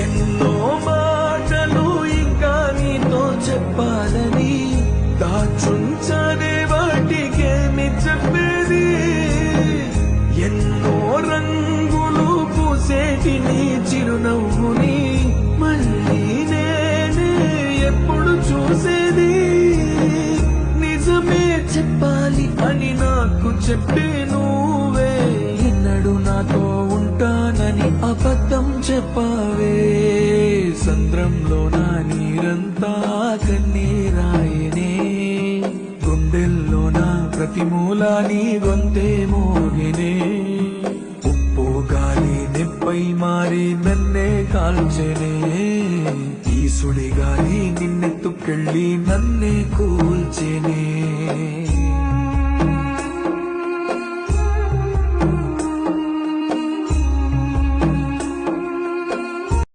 ఎన్నో మాటలు ఇంకా నీతో చెప్పాలని దాచుంచనే వాటికేమి చెప్పేది. ఎన్నో రంగులు పూసేటి నీ చిరునవ్వుని మళ్ళీ నేనే ఎప్పుడు చూసేది. నిజమే చెప్పాలి అని నాకు చెప్పే నువ్వే ఎన్నడు నాతో ఉంటానని అబద్ధం చెప్పావే. సంద్రంలో నా నీరంతా కన్నీరాయనే, గుండెల్లో నా ప్రతి మూలా నీ గొంతే మోగినే. ఉప్పు గాలి నిప్పై మారి నన్నే కాల్చెనే, ఈ సుడి గాలి నిన్నెత్తుకెళ్ళి నన్నే కూల్చెనే.